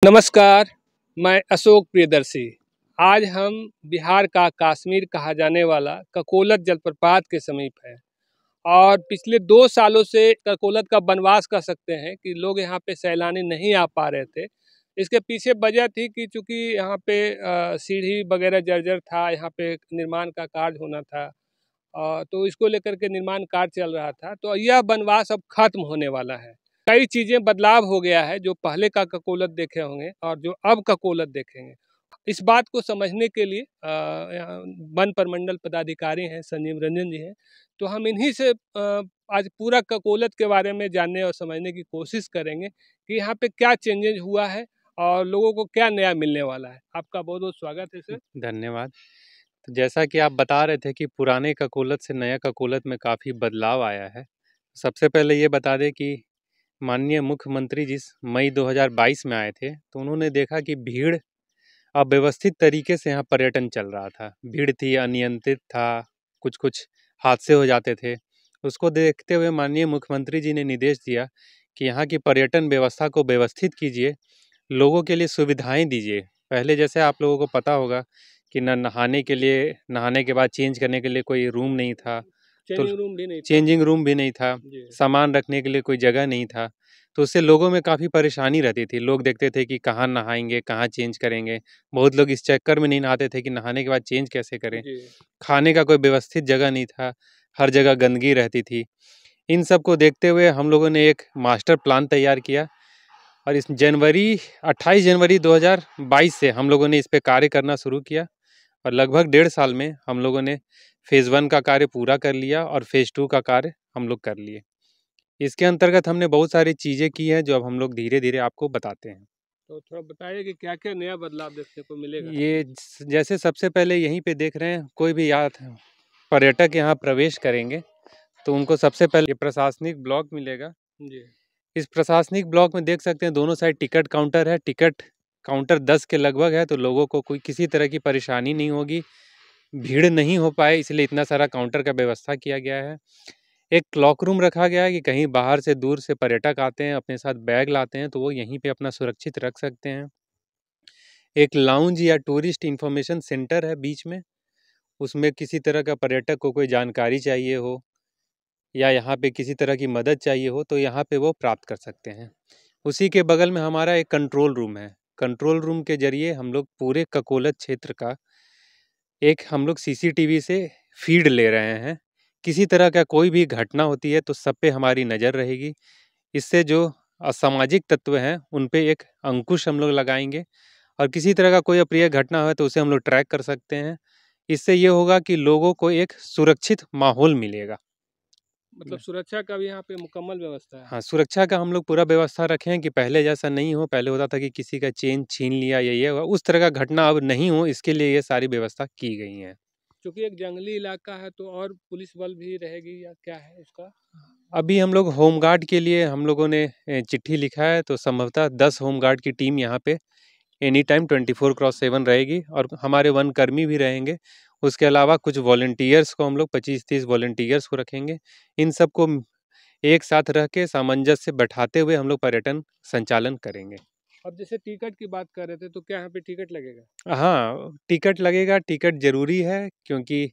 नमस्कार, मैं अशोक प्रियदर्शी। आज हम बिहार का कश्मीर कहा जाने वाला ककोलत जलप्रपात के समीप हैं और पिछले 2 सालों से ककोलत का वनवास कह सकते हैं कि लोग यहाँ पे सैलानी नहीं आ पा रहे थे। इसके पीछे वजह थी कि चूँकि यहाँ पे सीढ़ी वगैरह जर्जर था, यहाँ पे निर्माण का कार्य होना था तो इसको लेकर के निर्माण कार्य चल रहा था। तो यह वनवास अब खत्म होने वाला है। कई चीज़ें बदलाव हो गया है, जो पहले का ककोलत देखे होंगे और जो अब ककोलत देखेंगे। इस बात को समझने के लिए यहाँ वन प्रमंडल पदाधिकारी हैं, संजीव रंजन जी हैं। तो हम इन्हीं से आज पूरा ककोलत के बारे में जानने और समझने की कोशिश करेंगे कि यहाँ पे क्या चेंजेज हुआ है और लोगों को क्या नया मिलने वाला है। आपका बहुत-बहुत स्वागत है सर। धन्यवाद। तो जैसा कि आप बता रहे थे कि पुराने ककोलत से नया ककोलत में काफ़ी बदलाव आया है। सबसे पहले ये बता दें कि माननीय मुख्यमंत्री जिस मई 2022 में आए थे, तो उन्होंने देखा कि भीड़ अव्यवस्थित तरीके से यहाँ पर्यटन चल रहा था। भीड़ थी, अनियंत्रित था, कुछ-कुछ हादसे हो जाते थे। उसको देखते हुए माननीय मुख्यमंत्री जी ने निर्देश दिया कि यहाँ की पर्यटन व्यवस्था को व्यवस्थित कीजिए, लोगों के लिए सुविधाएँ दीजिए। पहले जैसे आप लोगों को पता होगा कि नहाने के लिए, नहाने के बाद चेंज करने के लिए कोई रूम नहीं था, तो चेंजिंग रूम भी नहीं था। चेंजिंग रूम भी नहीं था, जी। सामान रखने के लिए कोई जगह नहीं था। तो उससे लोगों में काफ़ी परेशानी रहती थी। लोग देखते थे कि कहाँ नहाएँगे, कहाँ चेंज करेंगे। बहुत लोग इस चक्कर में नहीं नहाते थे कि नहाने के बाद चेंज कैसे करें। जी। खाने का कोई व्यवस्थित जगह नहीं था, हर जगह गंदगी रहती थी। इन सब को देखते हुए हम लोगों ने एक मास्टर प्लान तैयार किया और इस 28 जनवरी 2022 से हम लोगों ने इस पे कार्य करना शुरू किया और लगभग 1.5 साल में हम लोगों ने फ़ेज़ 1 का कार्य पूरा कर लिया और फ़ेज़ 2 का कार्य हम लोग कर लिए। इसके अंतर्गत हमने बहुत सारी चीज़ें की हैं, जो अब हम लोग धीरे-धीरे आपको बताते हैं। तो थोड़ा बताइए कि क्या-क्या नया बदलाव देखने को मिलेगा? ये जैसे सबसे पहले यहीं पे देख रहे हैं, कोई भी पर्यटक यहाँ प्रवेश करेंगे, तो उनको सबसे पहले ये प्रशासनिक ब्लॉक मिलेगा। जी। इस प्रशासनिक ब्लॉक में देख सकते हैं दोनों साइड टिकट काउंटर है। टिकट काउंटर 10 के लगभग है, तो लोगों को कोई किसी तरह की परेशानी नहीं होगी। भीड़ नहीं हो पाए, इसलिए इतना सारा काउंटर का व्यवस्था किया गया है। एक क्लॉक रूम रखा गया है कि कहीं बाहर से, दूर से पर्यटक आते हैं, अपने साथ बैग लाते हैं, तो वो यहीं पे अपना सुरक्षित रख सकते हैं। एक लाउंज या टूरिस्ट इन्फॉर्मेशन सेंटर है बीच में, उसमें किसी तरह का पर्यटक को कोई जानकारी चाहिए हो या यहाँ पे किसी तरह की मदद चाहिए हो, तो यहाँ पे वो प्राप्त कर सकते हैं। उसी के बगल में हमारा एक कंट्रोल रूम है। कंट्रोल रूम के ज़रिए हम लोग पूरे ककोलत क्षेत्र का हम लोग सीसीटीवी से फ़ीड ले रहे हैं। किसी तरह का कोई भी घटना होती है, तो सब पे हमारी नज़र रहेगी। इससे जो असामाजिक तत्व हैं, उन पे एक अंकुश हम लोग लगाएँगे और किसी तरह का कोई अप्रिय घटना हो, तो उसे हम लोग ट्रैक कर सकते हैं। इससे ये होगा कि लोगों को एक सुरक्षित माहौल मिलेगा। मतलब सुरक्षा का भी यहाँ पे मुकम्मल व्यवस्था है। हाँ, सुरक्षा का हम लोग पूरा व्यवस्था रखे हैं कि पहले जैसा नहीं हो। पहले होता था कि किसी का चेन छीन लिया या ये हुआ, उस तरह का घटना अब नहीं हो, इसके लिए ये सारी व्यवस्था की गई हैं। चूँकि एक जंगली इलाका है तो और पुलिस बल भी रहेगी या क्या है उसका? अभी हम लोग होमगार्ड के लिए हम लोगों ने चिट्ठी लिखा है, तो संभवतः 10 होमगार्ड की टीम यहाँ पे एनी टाइम 24/7 रहेगी और हमारे वनकर्मी भी रहेंगे। उसके अलावा कुछ वॉलंटियर्स को हम लोग 25-30 वॉलंटियर्स को रखेंगे। इन सबको एक साथ रह के सामंजस्य बैठाते हुए हम लोग पर्यटन संचालन करेंगे। अब जैसे टिकट की बात कर रहे थे, तो क्या यहाँ पे टिकट लगेगा? हाँ, टिकट लगेगा। टिकट ज़रूरी है, क्योंकि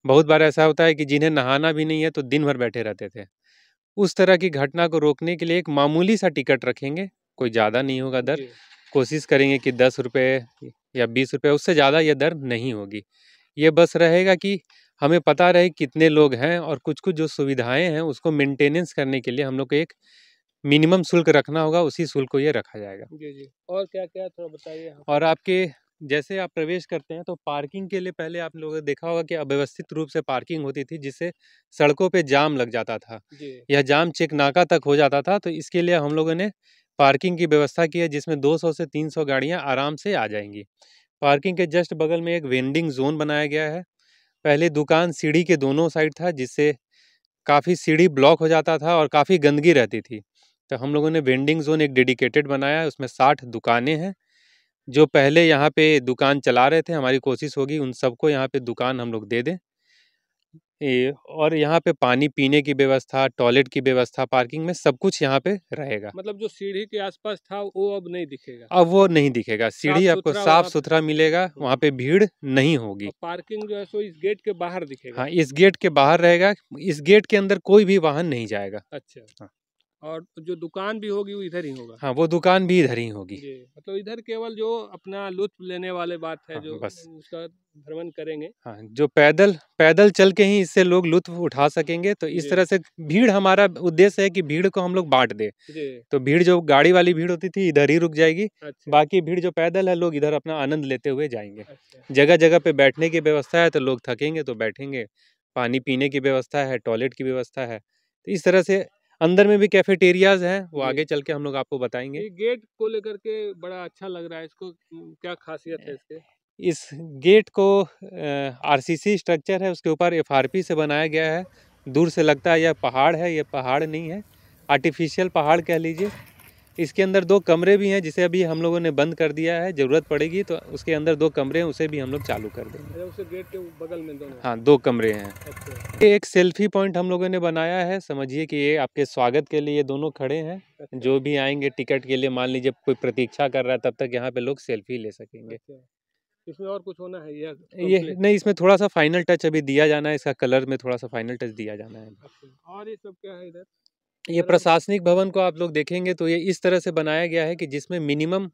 बहुत बार ऐसा होता है कि जिन्हें नहाना भी नहीं है, तो दिन भर बैठे रहते थे। उस तरह की घटना को रोकने के लिए एक मामूली सा टिकट रखेंगे, कोई ज़्यादा नहीं होगा दर। जी। कोशिश करेंगे कि ₹10 या ₹20, उससे ज़्यादा ये दर नहीं होगी। ये बस रहेगा कि हमें पता रहे कितने लोग हैं और कुछ-कुछ जो सुविधाएँ हैं, उसको मेंटेनेंस करने के लिए हम लोग को एक मिनिमम शुल्क रखना होगा, उसी शुल्क को ये रखा जाएगा। जी, जी। और क्या-क्या थोड़ा बताइए यहाँ पे? और आपके जैसे आप प्रवेश करते हैं, तो पार्किंग के लिए पहले आप लोगों ने देखा होगा कि अव्यवस्थित रूप से पार्किंग होती थी, जिससे सड़कों पे जाम लग जाता था। जी। यह जाम चेक नाका तक हो जाता था, तो इसके लिए हम लोगों ने पार्किंग की व्यवस्था की है, जिसमें 200 से 300 गाड़ियाँ आराम से आ जाएँगी। पार्किंग के जस्ट बगल में एक वेंडिंग ज़ोन बनाया गया है। पहले दुकान सीढ़ी के दोनों साइड था, जिससे काफ़ी सीढ़ी ब्लॉक हो जाता था और काफ़ी गंदगी रहती थी। तो हम लोगों ने वेंडिंग ज़ोन एक डेडिकेटेड बनाया है, उसमें 60 दुकानें हैं। जो पहले यहाँ पे दुकान चला रहे थे, हमारी कोशिश होगी उन सबको यहाँ पे दुकान हम लोग दे दें। और यहाँ पे पानी पीने की व्यवस्था, टॉयलेट की व्यवस्था, पार्किंग में सब कुछ यहाँ पे रहेगा। मतलब जो सीढ़ी के आसपास था वो अब नहीं दिखेगा। अब वो नहीं दिखेगा, सीढ़ी साफ आपको सुथरा साफ वहाँ पे। सुथरा मिलेगा, वहाँ पे भीड़ नहीं होगी। और पार्किंग जो है सो इस गेट के बाहर दिखेगा। हाँ, इस गेट के बाहर रहेगा, इस गेट के अंदर कोई भी वाहन नहीं जाएगा। अच्छा। हाँ। और जो दुकान भी होगी वो इधर ही होगा। हाँ, वो दुकान भी इधर ही होगी। जी, मतलब इधर केवल जो अपना लुत्फ लेने वाले बात है, हाँ, जो बस। उसका भ्रमण करेंगे। हाँ, जो पैदल पैदल चल के ही इससे लोग लुत्फ उठा सकेंगे, तो इस जी तरह से भीड़, हमारा उद्देश्य है कि भीड़ को हम लोग बांट दें। जी। तो भीड़, जो गाड़ी वाली भीड़ होती थी, इधर ही रुक जाएगी। अच्छा बाकी भीड़ जो पैदल है, लोग इधर अपना आनंद लेते हुए जाएंगे। अच्छा। जगह जगह पे बैठने की व्यवस्था है, तो लोग थकेंगे तो बैठेंगे। पानी पीने की व्यवस्था है, टॉयलेट की व्यवस्था है। तो इस तरह से अंदर में भी कैफेटेरियाज हैं, वो जी, आगे चल के हम लोग आपको बताएंगे। ये गेट को लेकर के बड़ा अच्छा लग रहा है। इसको क्या खासियत है इसके? इस गेट को आरसीसी स्ट्रक्चर है, उसके ऊपर एफआरपी से बनाया गया है। दूर से लगता है यह पहाड़ है, ये पहाड़ नहीं है, आर्टिफिशियल पहाड़ कह लीजिए। इसके अंदर 2 कमरे भी हैं, जिसे अभी हम लोगों ने बंद कर दिया है। ज़रूरत पड़ेगी तो उसके अंदर 2 कमरे हैं, उसे भी हम लोग चालू कर देंगे। अच्छा, उसे गेट के बगल में दोनों। हाँ, 2 कमरे हैं। अच्छा ये एक सेल्फी पॉइंट हम लोगों ने बनाया है। समझिए कि ये आपके स्वागत के लिए ये दोनों खड़े हैं। अच्छा। जो भी आएंगे टिकट के लिए, मान लीजिए कोई प्रतीक्षा कर रहा है, तब तक यहाँ पे लोग सेल्फी ले सकेंगे। अच्छा, इसमें और कुछ होना है या ये कंप्लीट? नहीं, इसमें थोड़ा सा फाइनल टच अभी दिया जाना है, इसका कलर में थोड़ा सा फाइनल टच दिया जाना है। अच्छा, और ये सब क्या है इधर? ये इधर और प्रशासनिक भवन को आप लोग देखेंगे तो ये इस तरह से बनाया गया है कि जिसमें मिनिमम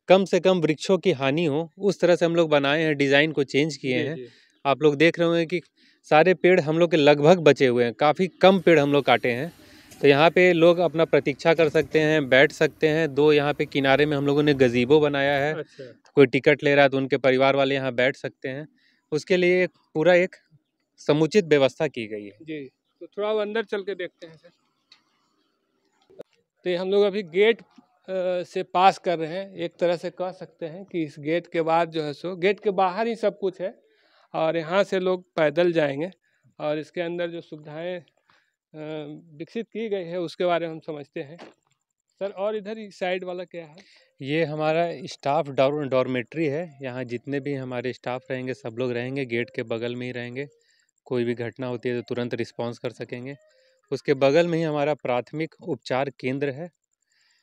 कम से कम वृक्षों की हानि हो, उस तरह से हम लोग बनाए हैं, डिज़ाइन को चेंज किए जी हैं। जी। आप लोग देख रहे होंगे कि सारे पेड़ हम लोग के लगभग बचे हुए हैं, काफ़ी कम पेड़ हम लोग काटे हैं। तो यहाँ पे लोग अपना प्रतीक्षा कर सकते हैं, बैठ सकते हैं। 2 यहाँ पे किनारे में हम लोगों ने गज़ीबो बनाया है। अच्छा कोई टिकट ले रहा है तो उनके परिवार वाले यहाँ बैठ सकते हैं। उसके लिए पूरा एक समुचित व्यवस्था की गई है। जी, तो थोड़ा वो अंदर चल के देखते हैं सर। तो ये हम लोग अभी गेट से पास कर रहे हैं। एक तरह से कह सकते हैं कि इस गेट के बाद जो है सो गेट के बाहर ही सब कुछ है, और यहाँ से लोग पैदल जाएंगे। और इसके अंदर जो सुविधाएं विकसित की गई है उसके बारे में हम समझते हैं सर। और इधर ही साइड वाला क्या है? ये हमारा स्टाफ डॉर्मेट्री है। यहाँ जितने भी हमारे स्टाफ रहेंगे, सब लोग रहेंगे, गेट के बगल में ही रहेंगे। कोई भी घटना होती है तो तुरंत रिस्पॉन्स कर सकेंगे। उसके बगल में ही हमारा प्राथमिक उपचार केंद्र है।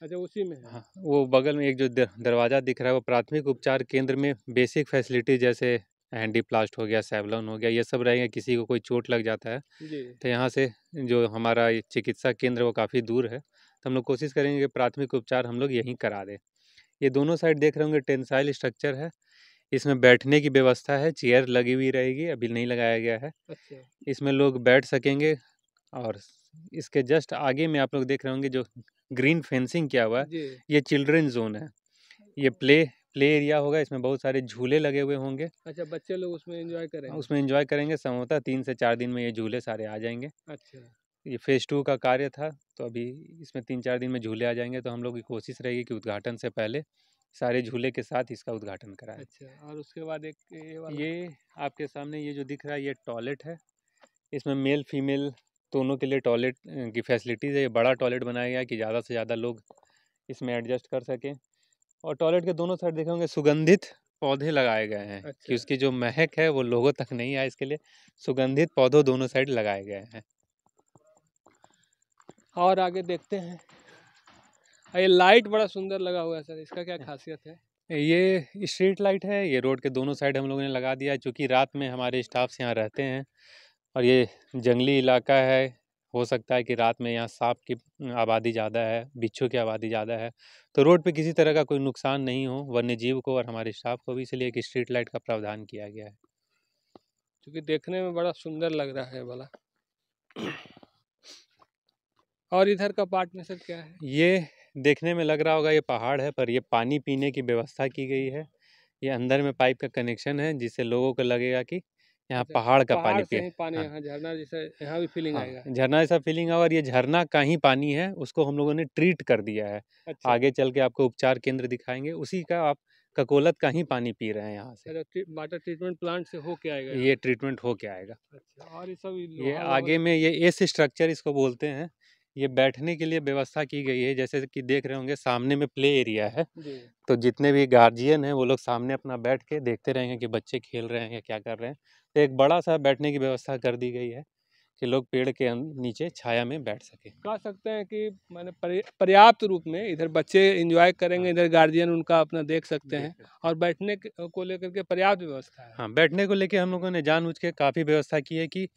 अच्छा, उसी में है। हाँ, वो बगल में एक जो दरवाज़ा दिख रहा है, वो प्राथमिक उपचार केंद्र में बेसिक फैसिलिटी जैसे हैंडीप्लास्ट हो गया, सेवलॉन हो गया, ये सब रहेंगे। किसी को कोई चोट लग जाता है जी तो यहाँ से, जो हमारा ये चिकित्सा केंद्र वो काफ़ी दूर है, तो हम लोग कोशिश करेंगे कि प्राथमिक उपचार हम लोग यहीं करा दें। ये दोनों साइड देख रहे होंगे टेंसाइल स्ट्रक्चर है। इसमें बैठने की व्यवस्था है, चेयर लगी हुई रहेगी, अभी नहीं लगाया गया है। अच्छा इसमें लोग बैठ सकेंगे। और इसके जस्ट आगे में आप लोग देख रहे होंगे जो ग्रीन फेंसिंग किया हुआ है, जी। ये चिल्ड्रन जोन है। ये प्ले एरिया होगा, इसमें बहुत सारे झूले लगे हुए होंगे। अच्छा, बच्चे लोग उसमें एंजॉय करेंगे। उसमें एंजॉय करेंगे। संभवतः 3 से 4 दिन में ये झूले सारे आ जाएंगे। अच्छा ये फेज़ 2 का कार्य था, तो अभी इसमें 3-4 दिन में झूले आ जाएंगे। तो हम लोग की कोशिश रहेगी कि उद्घाटन से पहले सारे झूले के साथ इसका उद्घाटन कराएं। अच्छा, और उसके बाद एक ये वाला। ये आपके सामने ये जो दिख रहा है, ये टॉयलेट है। इसमें मेल फीमेल दोनों के लिए टॉयलेट की फैसिलिटीज़ है। ये बड़ा टॉयलेट बनाया गया है कि ज़्यादा से ज़्यादा लोग इसमें एडजस्ट कर सकें। और टॉयलेट के दोनों साइड देखेंगे सुगंधित पौधे लगाए गए हैं कि अच्छा, उसकी जो महक है वो लोगों तक नहीं आए, इसके लिए सुगंधित पौधों दोनों साइड लगाए गए हैं। और आगे देखते हैं। ये लाइट बड़ा सुंदर लगा हुआ है सर, इसका क्या खासियत है? ये स्ट्रीट लाइट है, ये रोड के दोनों साइड हम लोगों ने लगा दिया है, क्योंकि रात में हमारे स्टाफ्स यहाँ रहते हैं और ये जंगली इलाका है। हो सकता है कि रात में यहाँ सांप की आबादी ज़्यादा है, बिच्छू की आबादी ज़्यादा है, तो रोड पे किसी तरह का कोई नुकसान नहीं हो वन्य जीव को और हमारे स्टाफ को भी, इसलिए एक स्ट्रीट लाइट का प्रावधान किया गया है। क्योंकि देखने में बड़ा सुंदर लग रहा है वाला। और इधर का पार्ट में सर क्या है? ये देखने में लग रहा होगा ये पहाड़ है, पर ये पानी पीने की व्यवस्था की गई है। ये अंदर में पाइप का कनेक्शन है, जिससे लोगों को लगेगा कि यहाँ अच्छा, पहाड़ का पानी पहाड़ से पिए। ही पानी हाँ यहाँ झरना जैसे यहाँ भी फीलिंग हाँ, आएगा। झरना जैसा फीलिंग है। और ये झरना का ही पानी है, उसको हम लोगों ने ट्रीट कर दिया है। अच्छा आगे चल के आपको उपचार केंद्र दिखाएंगे, उसी का आप ककोलत का ही पानी पी रहे हैं यहाँ से। अच्छा, वाटर ट्रीटमेंट प्लांट से होके आएगा यहाँ। ये ट्रीटमेंट हो के आएगा। अच्छा, और ये सब ये लोहा वोहा आगे में ये एस स्ट्रक्चर इसको बोलते हैं। ये बैठने के लिए व्यवस्था की गई है, जैसे कि देख रहे होंगे सामने में प्ले एरिया है। तो जितने भी गार्जियन हैं वो लोग सामने अपना बैठ के देखते रहेंगे कि बच्चे खेल रहे हैं या क्या कर रहे हैं। तो एक बड़ा सा बैठने की व्यवस्था कर दी गई है कि लोग पेड़ के नीचे छाया में बैठ सके। कह सकते हैं कि मैंने पर्याप्त रूप में इधर बच्चे एंजॉय करेंगे, इधर गार्जियन उनका अपना देख सकते हैं, और बैठने को लेकर के पर्याप्त व्यवस्था है। हाँ, बैठने को लेके हम लोगों ने जानबूझ के काफ़ी व्यवस्था की है कि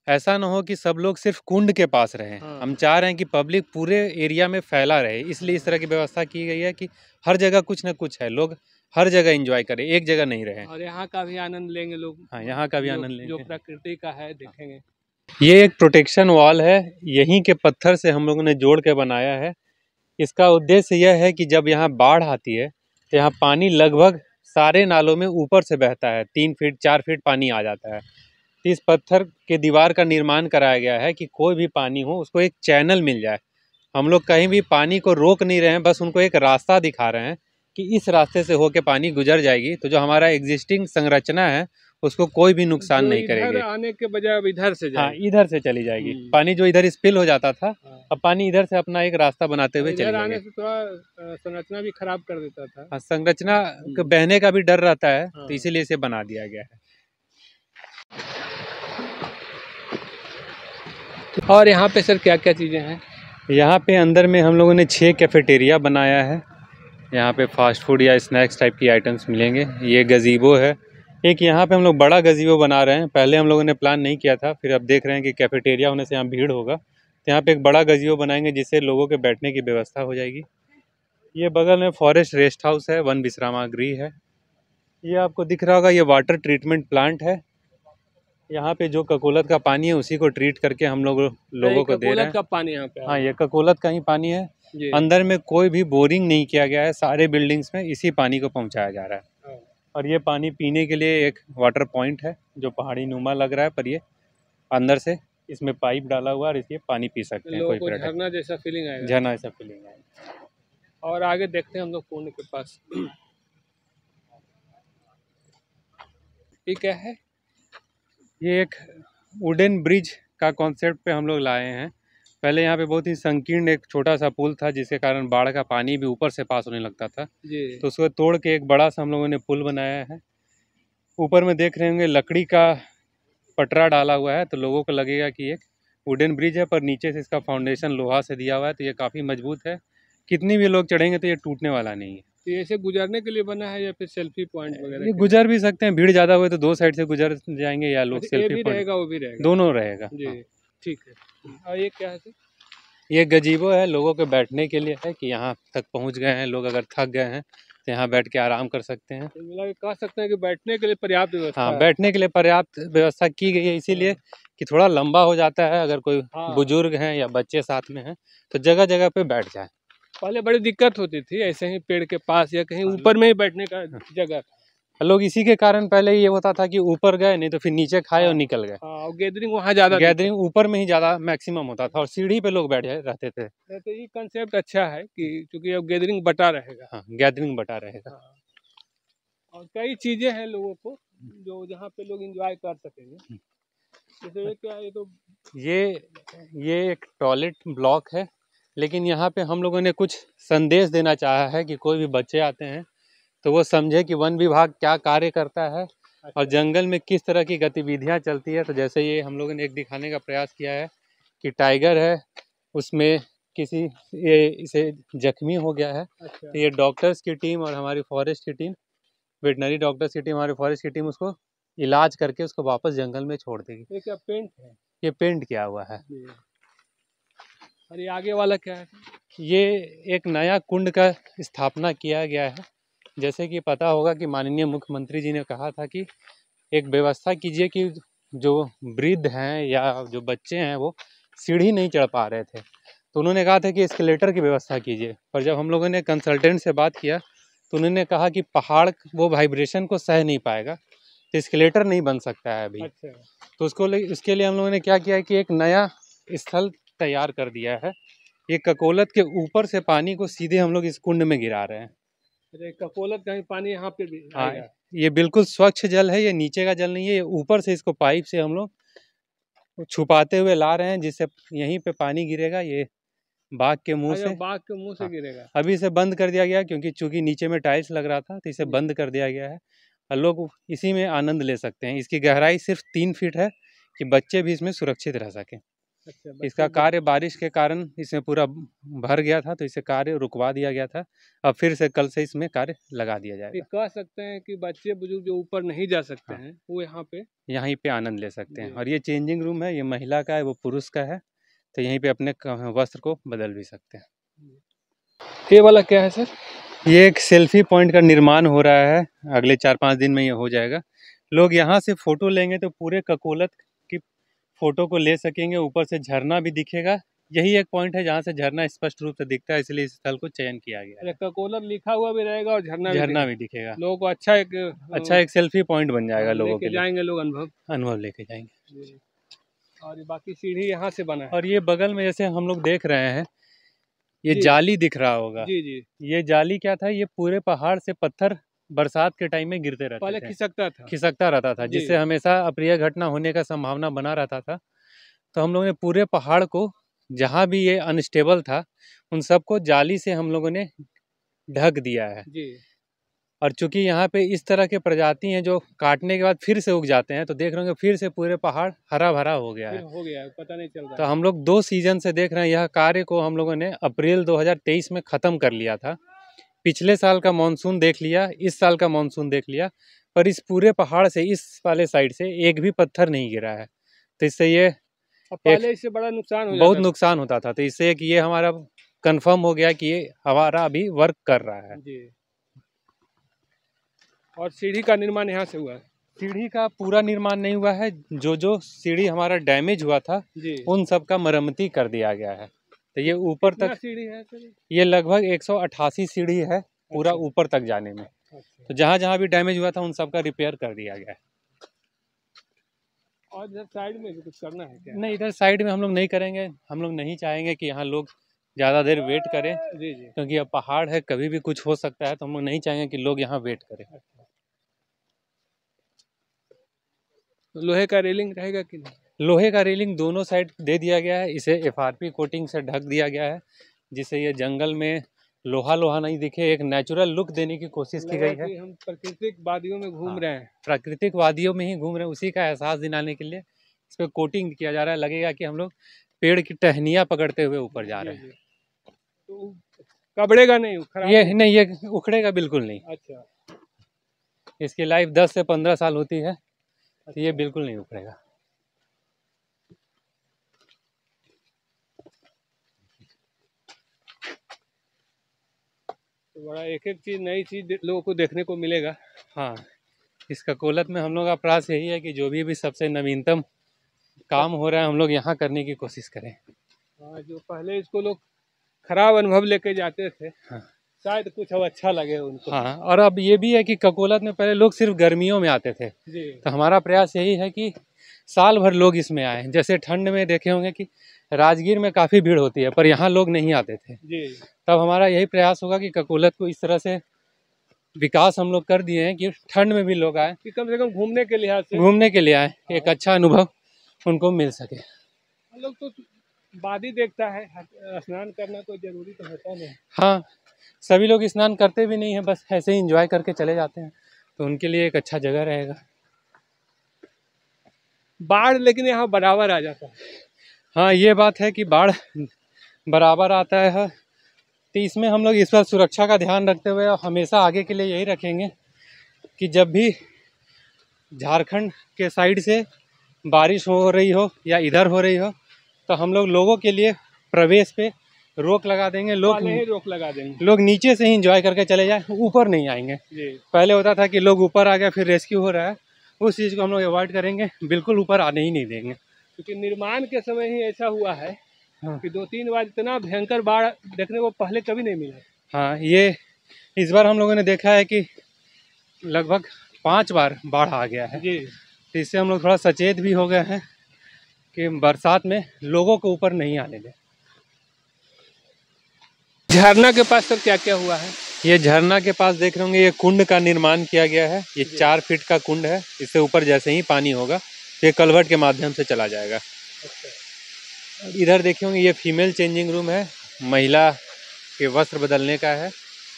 ऐसा ना हो कि सब लोग सिर्फ कुंड के पास रहें। हाँ। हम चाह रहे हैं कि पब्लिक पूरे एरिया में फैला रहे, इसलिए इस तरह की व्यवस्था की गई है कि हर जगह कुछ ना कुछ है, लोग हर जगह एंजॉय करें, एक जगह नहीं रहें। और यहाँ का भी आनंद लेंगे लोग। हाँ, यहाँ का भी आनंद जो लेंगे। प्रकृति का है देखेंगे। ये एक प्रोटेक्शन वॉल है, यहीं के पत्थर से हम लोगों ने जोड़ के बनाया है। इसका उद्देश्य यह है कि जब यहाँ बाढ़ आती है तो यहाँ पानी लगभग सारे नालों में ऊपर से बहता है, 3 फीट 4 फीट पानी आ जाता है। तो इस पत्थर के दीवार का निर्माण कराया गया है कि कोई भी पानी हो उसको एक चैनल मिल जाए। हम लोग कहीं भी पानी को रोक नहीं रहे हैं, बस उनको एक रास्ता दिखा रहे हैं कि इस रास्ते से होके पानी गुजर जाएगी, तो जो हमारा एग्जिस्टिंग संरचना है उसको कोई भी नुकसान नहीं करेगी। इधर आने के बजाय अब इधर से हाँ, जाएगी। इधर से चली जाएगी। पानी जो इधर स्पिल हो जाता था, हाँ। अब पानी इधर से अपना एक रास्ता बनाते हुए इधर चली आने जाएगी। से थोड़ा संरचना भी खराब कर देता था। हाँ, संरचना के बहने का भी डर रहता है, हाँ। तो इसीलिए इसे बना दिया गया है। और यहाँ पे सर क्या क्या चीज़ें हैं? यहाँ पे अंदर में हम लोगों ने 6 कैफेटेरिया बनाया है। यहाँ पे फास्ट फूड या स्नैक्स टाइप की आइटम्स मिलेंगे। ये गज़ीबो है, एक यहाँ पे हम लोग बड़ा गज़ीबो बना रहे हैं। पहले हम लोगों ने प्लान नहीं किया था, फिर अब देख रहे हैं कि कैफेटेरिया होने से यहाँ भीड़ होगा, तो यहाँ पे एक बड़ा गज़ीबो बनाएंगे जिससे लोगों के बैठने की व्यवस्था हो जाएगी। ये बगल में फॉरेस्ट रेस्ट हाउस है, वन विश्रामागृह है। ये आपको दिख रहा होगा, ये वाटर ट्रीटमेंट प्लांट है। यहाँ पे जो ककोलत का पानी है उसी को ट्रीट करके हम लोगों को दे रहे हैं। का पानी यहाँ पे? हाँ, ये ककोलत का ही पानी है। जी। अंदर में कोई भी बोरिंग नहीं किया गया है, सारे बिल्डिंग्स में इसी पानी को पहुँचाया जा रहा है। हाँ। और ये पानी पीने के लिए एक वाटर पॉइंट है जो पहाड़ी नुमा लग रहा है, पर ये अंदर से इसमें पाइप डाला हुआ है और इसलिए पानी पी सकते हैं कोई पर्यटक। झरना जैसा फीलिंग आएगा। झरना ऐसा फीलिंग है। और आगे देखते हैं हम लोग कुंड के पास। ये क्या है? ये एक वुडन ब्रिज का कॉन्सेप्ट पे हम लोग लाए हैं। पहले यहाँ पे बहुत ही संकीर्ण एक छोटा सा पुल था, जिसके कारण बाढ़ का पानी भी ऊपर से पास होने लगता था। जी। तो उसको तोड़ के एक बड़ा सा हम लोगों ने पुल बनाया है। ऊपर में देख रहे होंगे लकड़ी का पटरा डाला हुआ है, तो लोगों को लगेगा कि एक वुडन ब्रिज है, पर नीचे से इसका फाउंडेशन लोहा से दिया हुआ है, तो ये काफ़ी मजबूत है। कितनी भी लोग चढ़ेंगे तो ये टूटने वाला नहीं है। तो ये ऐसे गुजरने के लिए बना है या फिर सेल्फी पॉइंट वगैरह? ये गुजर भी सकते हैं, भीड़ ज़्यादा हुए तो 2 साइड से गुजर जाएंगे, या लोग अच्छा, ये सेल्फी भी पॉइंट, रहेगा वो भी रहेगा? दोनों रहेगा। जी। हाँ। ठीक है। और ये क्या है सर? ये गजीबो है, लोगों के बैठने के लिए है कि यहाँ तक पहुँच गए हैं लोग, अगर थक गए हैं तो यहाँ बैठ के आराम कर सकते हैं। तो मतलब कह सकते हैं कि बैठने के लिए पर्याप्त व्यवस्था हाँ, है। बैठने के लिए पर्याप्त व्यवस्था की गई है, इसीलिए कि थोड़ा लंबा हो जाता है, अगर कोई हाँ। बुजुर्ग हैं या बच्चे साथ में हैं तो जगह जगह पे बैठ जाए। पहले बड़ी दिक्कत होती थी ऐसे ही पेड़ के पास या कहीं ऊपर में ही बैठने का जगह था। लोग इसी के कारण पहले ये होता था कि ऊपर गए, नहीं तो फिर नीचे खाए और निकल गए। हाँ, और गैदरिंग वहाँ ज़्यादा गैदरिंग ऊपर में ही ज़्यादा मैक्सिमम होता था और सीढ़ी पे लोग बैठ रहते थे। तो ये कंसेप्ट अच्छा है कि क्योंकि अब गैदरिंग बटा रहेगा। हाँ, गैदरिंग बटा रहेगा। हाँ। और कई चीज़ें हैं लोगों को जो जहाँ पे लोग एंजॉय कर सकेंगे। जैसे ये क्या है, ये तो ये एक टॉयलेट ब्लॉक है, लेकिन यहाँ पे हम लोगों ने कुछ संदेश देना चाहा है कि कोई भी बच्चे आते हैं तो वो समझे कि वन विभाग क्या कार्य करता है और जंगल में किस तरह की गतिविधियाँ चलती है। तो जैसे ये हम लोगों ने एक दिखाने का प्रयास किया है कि टाइगर है, उसमें इसे जख्मी हो गया है। अच्छा। तो ये डॉक्टर्स की टीम और हमारी फॉरेस्ट की टीम, वेटनरी डॉक्टर्स की टीम, हमारी फॉरेस्ट की टीम उसको इलाज करके उसको वापस जंगल में छोड़ देगी। ये क्या पेंट है? ये पेंट किया हुआ है। और ये आगे वाला क्या है? ये एक नया कुंड का स्थापना किया गया है। जैसे कि पता होगा कि माननीय मुख्यमंत्री जी ने कहा था कि एक व्यवस्था कीजिए कि जो वृद्ध हैं या जो बच्चे हैं वो सीढ़ी नहीं चढ़ पा रहे थे, तो उन्होंने कहा था कि एस्केलेटर की व्यवस्था कीजिए। पर जब हम लोगों ने कंसल्टेंट से बात किया तो उन्होंने कहा कि पहाड़ वो वाइब्रेशन को सह नहीं पाएगा, तो एस्केलेटर नहीं बन सकता है अभी। अच्छा। तो उसके लिए हम लोगों ने क्या किया कि एक नया स्थल तैयार कर दिया है। ये ककोलत के ऊपर से पानी को सीधे हम लोग इस कुंड में गिरा रहे हैं। ककोलत का ही पानी यहाँ पे भी आएगा? ये बिल्कुल स्वच्छ जल है, ये नीचे का जल नहीं है, ये ऊपर से इसको पाइप से हम लोग छुपाते हुए ला रहे हैं, जिससे यहीं पे पानी गिरेगा। ये बाघ के मुंह से। बाघ के मुंह से हाँ, गिरेगा। अभी इसे बंद कर दिया गया क्योंकि चूंकि नीचे में टाइल्स लग रहा था तो इसे बंद कर दिया गया है और लोग इसी में आनंद ले सकते हैं। इसकी गहराई सिर्फ 3 फीट है कि बच्चे भी इसमें सुरक्षित रह सकें। अच्छा, इसका कार्य बारिश के कारण इसमें पूरा भर गया था तो इसे कार्य रुकवा दिया गया था। अब फिर से कल से इसमें कार्य लगा दिया जाएगा। कह सकते हैं कि बच्चे बुजुर्ग जो ऊपर नहीं जा सकते हैं वो यहीं पे आनंद ले सकते हैं। और ये चेंजिंग रूम है, ये महिला का है, वो पुरुष का है, तो यहीं पे अपने वस्त्र को बदल भी सकते हैं। ये वाला क्या है सर? ये एक सेल्फी पॉइंट का निर्माण हो रहा है, अगले 4-5 दिन में ये हो जाएगा। लोग यहाँ से फोटो लेंगे तो पूरे ककोलत की फोटो को ले सकेंगे। ऊपर से झरना भी दिखेगा। यही एक पॉइंट है जहाँ से झरना स्पष्ट रूप से दिखता है, इसलिए इस स्थल को चयन किया गया है। ककोलत लिखा हुआ भी रहेगा और झरना भी दिखेगा। लोगों को अच्छा एक सेल्फी पॉइंट बन जाएगा। लोगों के जाएंगे, लोग अनुभव लेके जाएंगे। और बाकी सीढ़ी यहाँ से बना है। और ये बगल में जैसे हम लोग देख रहे हैं, ये जाली दिख रहा होगा। जी जी। ये जाली क्या था? ये पूरे पहाड़ से पत्थर बरसात के टाइम में गिरते रहते पहले थे, खिसकता रहता था, जिससे हमेशा अप्रिय घटना होने का संभावना बना रहता था। तो हम लोगों ने पूरे पहाड़ को, जहाँ भी ये अनस्टेबल था, उन सबको जाली से हम लोगों ने ढक दिया है जी। और चूंकि यहाँ पे इस तरह के प्रजाति हैं जो काटने के बाद फिर से उग जाते हैं, तो देख रहे होंगे फिर से पूरे पहाड़ हरा भरा हो गया है। पता नहीं चल रहा। तो हम लोग 2 सीजन से देख रहे हैं। यह कार्य को हम लोगों ने अप्रैल 2023 में ख़त्म कर लिया था। पिछले साल का मानसून देख लिया, इस साल का मानसून देख लिया, पर इस पूरे पहाड़ से, इस वाले साइड से एक भी पत्थर नहीं गिरा है। तो इससे ये पहले इससे बड़ा नुकसान बहुत नुकसान होता था। तो इससे कि ये हमारा कंफर्म हो गया कि ये हमारा अभी वर्क कर रहा है जी। और सीढ़ी का निर्माण यहाँ से हुआ है? सीढ़ी का पूरा निर्माण नहीं हुआ है। जो सीढ़ी हमारा डैमेज हुआ था उन सब का मरम्मती कर दिया गया है। तो ये ऊपर तक सीढ़ी है? ये लगभग 188 सीढ़ी है पूरा ऊपर तक जाने में। तो जहाँ भी डैमेज हुआ था उन सब का रिपेयर कर दिया गया है। और इधर साइड में भी कुछ करना है क्या? नहीं, इधर साइड में हम लोग नहीं करेंगे। हम लोग नहीं चाहेंगे कि यहाँ लोग ज़्यादा देर वेट करें जी, क्योंकि अब पहाड़ है, कभी भी कुछ हो सकता है। तो हम लोग नहीं चाहेंगे कि लोग यहाँ वेट करें। लोहे का रेलिंग रहेगा कि नहीं? लोहे का रेलिंग दोनों साइड दे दिया गया है। इसे FRP कोटिंग से ढक दिया गया है, जिससे ये जंगल में लोहा नहीं दिखे, एक नेचुरल लुक देने की कोशिश की गई है। हम प्राकृतिक वादियों में घूम रहे हैं, प्राकृतिक वादियों में ही घूम रहे हैं, उसी का एहसास दिलाने के लिए इस पर कोटिंग किया जा रहा है। लगेगा कि हम लोग पेड़ की टहनियाँ पकड़ते हुए ऊपर जा रहे हैं। तो कबड़ेगा नहीं? ये उखड़ेगा बिल्कुल नहीं। अच्छा, इसकी लाइफ 10 से 15 साल होती है। तो ये बिल्कुल नहीं उखड़ेगा। तो बड़ा एक चीज, नई चीज लोगों को देखने को मिलेगा। हाँ, इस ककोलत में हम लोग का प्रयास यही है कि जो भी सबसे नवीनतम काम हो रहा है हम लोग यहाँ करने की कोशिश करें। हाँ, जो पहले इसको लोग खराब अनुभव लेके जाते थे, हाँ, शायद कुछ अब अच्छा लगे उनको। हाँ, और अब ये भी है कि ककोलत में पहले लोग सिर्फ गर्मियों में आते थे जी। तो हमारा प्रयास यही है कि साल भर लोग इसमें आए। जैसे ठंड में देखे होंगे कि राजगीर में काफ़ी भीड़ होती है, पर यहाँ लोग नहीं आते थे जी। तब हमारा यही प्रयास होगा कि ककोलत को इस तरह से विकास हम लोग कर दिए हैं कि ठंड में भी लोग आए, कि कम से कम घूमने के लिहाज से घूमने के लिए आए, एक अच्छा अनुभव उनको मिल सके। लोग तो वादी देखता है, स्नान करना कोई जरूरी तो होता नहीं। हाँ, सभी लोग स्नान करते भी नहीं है, बस ऐसे ही एंजॉय करके चले जाते हैं। तो उनके लिए एक अच्छा जगह रहेगा। बाढ़ लेकिन यहाँ बराबर आ जाता है। हाँ, ये बात है कि बाढ़ बराबर आता है। तो इसमें हम लोग इस पर सुरक्षा का ध्यान रखते हुए हमेशा आगे के लिए यही रखेंगे कि जब भी झारखंड के साइड से बारिश हो रही हो या इधर हो रही हो, तो हम लोग लोगों के लिए प्रवेश पे रोक लगा देंगे। रोक लगा देंगे। लोग नीचे से ही एंजॉय करके चले जाए, ऊपर नहीं आएंगे जी। पहले होता था कि लोग ऊपर आ गया फिर रेस्क्यू हो रहा है, उस चीज़ को हम लोग अवॉइड करेंगे। बिल्कुल ऊपर आने ही नहीं देंगे, क्योंकि निर्माण के समय ही ऐसा हुआ है कि 2-3 बार इतना भयंकर बाढ़ देखने को पहले कभी नहीं मिला। हाँ, ये इस बार हम लोगों ने देखा है कि लगभग 5 बार बाढ़ आ गया है जी। तो इससे हम लोग थोड़ा सचेत भी हो गए हैं कि बरसात में लोगों को ऊपर नहीं आने दें। झरना के पास सर क्या क्या हुआ है? ये झरना के पास देख रहे होंगे, ये कुंड का निर्माण किया गया है। ये 4 फीट का कुंड है। इससे ऊपर जैसे ही पानी होगा ये कलवर्ट के माध्यम से चला जाएगा। अच्छा। इधर देखे होंगे, ये फीमेल चेंजिंग रूम है। महिला के वस्त्र बदलने का है।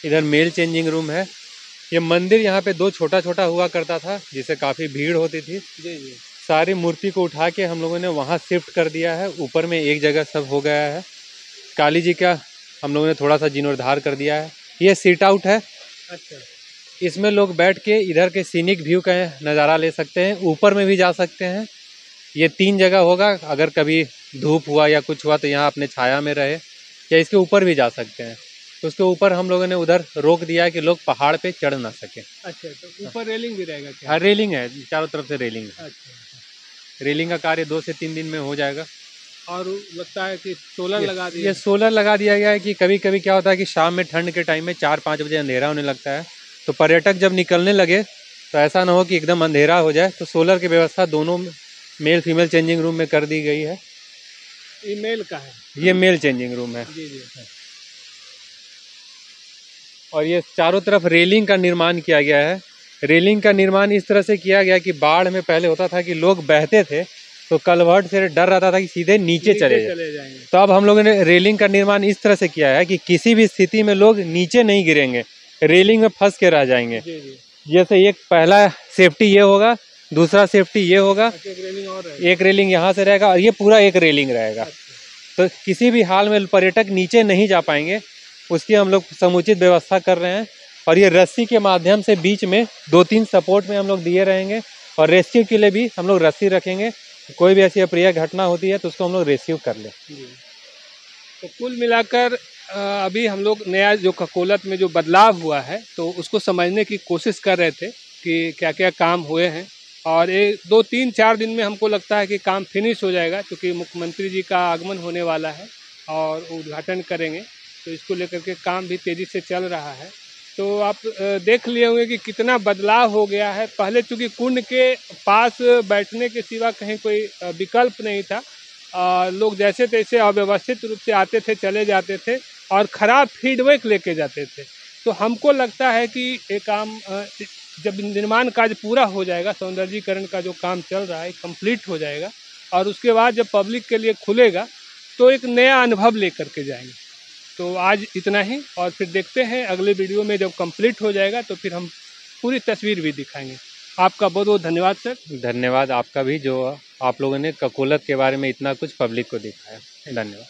इधर मेल चेंजिंग रूम है। ये मंदिर यहाँ पे 2 छोटा हुआ करता था, जिससे काफ़ी भीड़ होती थी। जी जी। सारी मूर्ति को उठा के हम लोगों ने वहाँ शिफ्ट कर दिया है। ऊपर में एक जगह सब हो गया है। काली जी का हम लोगों ने थोड़ा सा जीर्णोद्धार कर दिया है। ये सीट आउट है। अच्छा। इसमें लोग बैठ के इधर के सीनिक व्यू का नज़ारा ले सकते हैं। ऊपर में भी जा सकते हैं। ये 3 जगह होगा। अगर कभी धूप हुआ या कुछ हुआ तो यहाँ अपने छाया में रहे, या इसके ऊपर भी जा सकते हैं। तो उसके ऊपर हम लोगों ने उधर रोक दिया है कि लोग पहाड़ पे चढ़ ना सके। अच्छा, तो ऊपर रेलिंग भी रहेगा क्या? हाँ, रेलिंग है, चारों तरफ से रेलिंग है। अच्छा। रेलिंग का कार्य 2 से 3 दिन में हो जाएगा। और लगता है कि सोलर लगा दिया ये सोलर लगा दिया गया है कि कभी कभी क्या होता है कि शाम में ठंड के टाइम में 4-5 बजे अंधेरा होने लगता है, तो पर्यटक जब निकलने लगे तो ऐसा ना हो कि एकदम अंधेरा हो जाए। तो सोलर की व्यवस्था दोनों मेल फीमेल चेंजिंग रूम में कर दी गई है। ईमेल का है। ये मेल चेंजिंग रूम है। जी जी। और ये चारों तरफ रेलिंग का निर्माण किया गया है। रेलिंग का निर्माण इस तरह से किया गया कि बाढ़ में पहले होता था कि लोग बहते थे तो कलवर्ट से डर रहता था कि सीधे नीचे चले जाएंगे। तो अब हम लोगों ने रेलिंग का निर्माण इस तरह से किया है कि किसी भी स्थिति में लोग नीचे नहीं गिरेंगे, रेलिंग में फंस के रह जाएंगे। जी जी। जैसे एक पहला सेफ्टी ये होगा, दूसरा सेफ्टी ये होगा, एक रेलिंग यहाँ से रहेगा और ये पूरा एक रेलिंग रहेगा। तो किसी भी हाल में पर्यटक नीचे नहीं जा पाएंगे, उसकी हम लोग समुचित व्यवस्था कर रहे हैं। और ये रस्सी के माध्यम से बीच में 2-3 सपोर्ट में हम लोग दिए रहेंगे, और रेस्क्यू के लिए भी हम लोग रस्सी रखेंगे। कोई भी ऐसी अप्रिय घटना होती है तो उसको हम लोग रेस्क्यू कर लें। तो कुल मिलाकर अभी हम लोग नया जो ककोलत में जो बदलाव हुआ है तो उसको समझने की कोशिश कर रहे थे कि क्या क्या काम हुए हैं, और 2-3-4 दिन में हमको लगता है कि काम फिनिश हो जाएगा, क्योंकि मुख्यमंत्री जी का आगमन होने वाला है और उद्घाटन करेंगे, तो इसको लेकर के काम भी तेज़ी से चल रहा है। तो आप देख लिए होंगे कि कितना बदलाव हो गया है। पहले चूँकि कुंड के पास बैठने के सिवा कहीं कोई विकल्प नहीं था। लोग जैसे तैसे अव्यवस्थित रूप से आते थे, चले जाते थे और ख़राब फीडबैक लेके जाते थे। तो हमको लगता है कि ये काम जब निर्माण कार्य पूरा हो जाएगा, सौंदर्यीकरण का जो काम चल रहा है कंप्लीट हो जाएगा, और उसके बाद जब पब्लिक के लिए खुलेगा तो एक नया अनुभव लेकर के जाएंगे। तो आज इतना ही, और फिर देखते हैं अगले वीडियो में जब कंप्लीट हो जाएगा तो फिर हम पूरी तस्वीर भी दिखाएंगे। आपका बहुत बहुत धन्यवाद सर। धन्यवाद आपका भी, जो आप लोगों ने ककोलत के बारे में इतना कुछ पब्लिक को दिखाया। धन्यवाद।